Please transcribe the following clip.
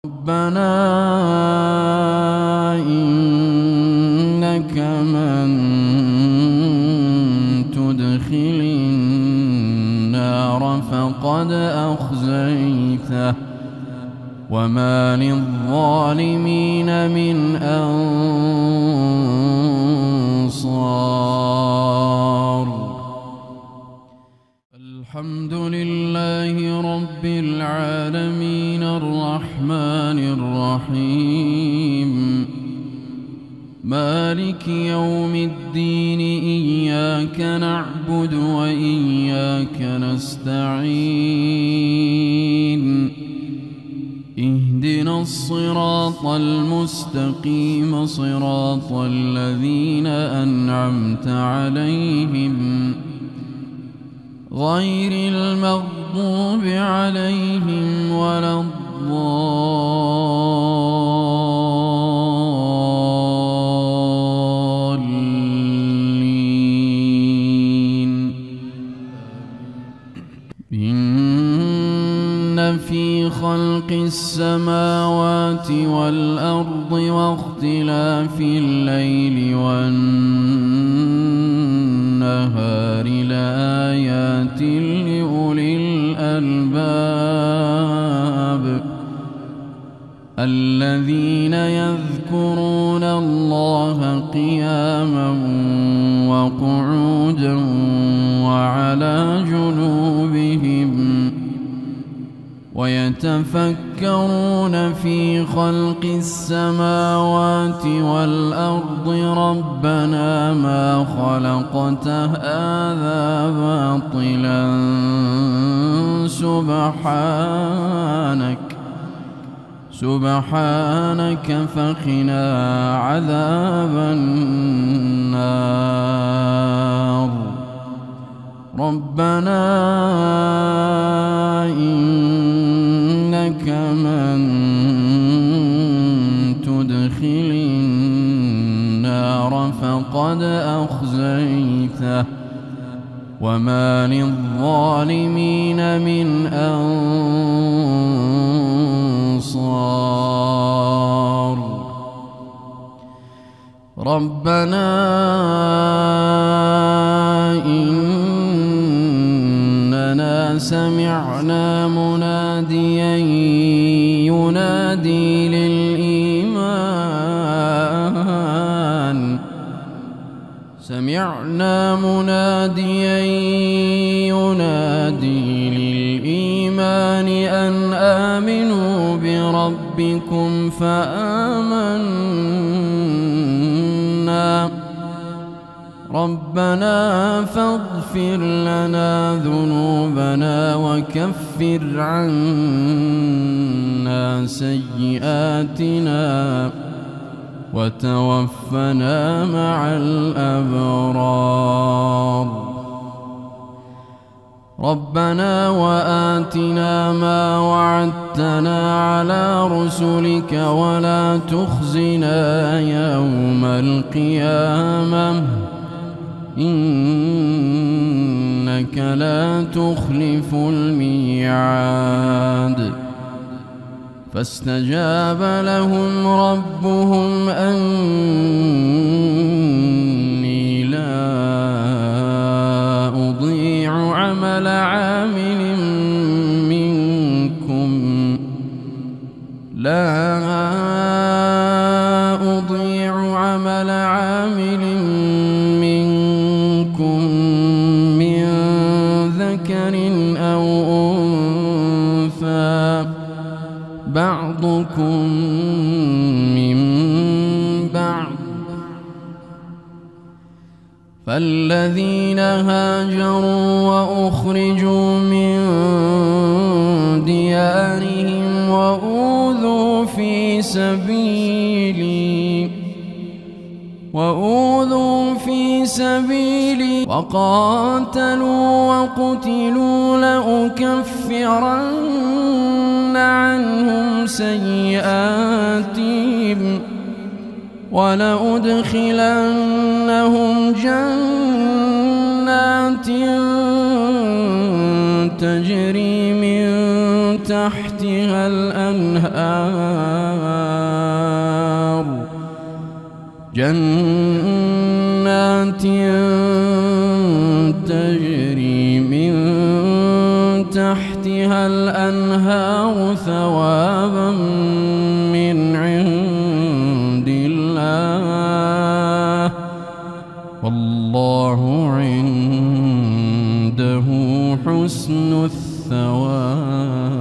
ربنا إنك من تدخل النار فقد أخزيته وما للظالمين من أنصار. الحمد لله رب العالمين الرحمن الرحيم مالك يوم الدين إياك نعبد وإياك نستعين اهدنا الصراط المستقيم صراط الذين أنعمت عليهم غير المغضوب عليهم ولا الضالين. إن في خلق السماوات والأرض واختلاف الليل والنهار لآيات لأولي الألباب الذين يذكرون الله قياما وقعودا وعلى جنوبهم ويتفكرون في خلق السماوات والأرض ربنا ما خلقت هذا باطلا سبحانك فقنا عذاب النار. ربنا إنك من تدخل النار فقد أخزيته وما للظالمين من أنصار. ربنا إننا سمعنا مناديا ينادي للإيمان أن آمنوا بربكم فآمنا ربنا فاغفر لنا ذنوبنا وكفر عنا سيئاتنا وتوفنا مع الأبرار. ربنا وآتنا ما وعدتنا على رسلك ولا تخزنا يوم القيامة إنك لا تخلف الميعاد. فاستجاب لهم ربهم أني لا أضيع عمل عامل منكم من ذكر أو أنثى بعضكم من بعض. فالذين هاجروا وأخرجوا من ديارهم وأوذوا في سبيلي وقاتلوا وقتلوا لأكفرن عنهم سيئاتهم ولأدخلنهم جنات تجري من تحتها الأنهار جنات تجري من تحتها الأنهار ثوابا من عند الله والله عنده حسن الثواب.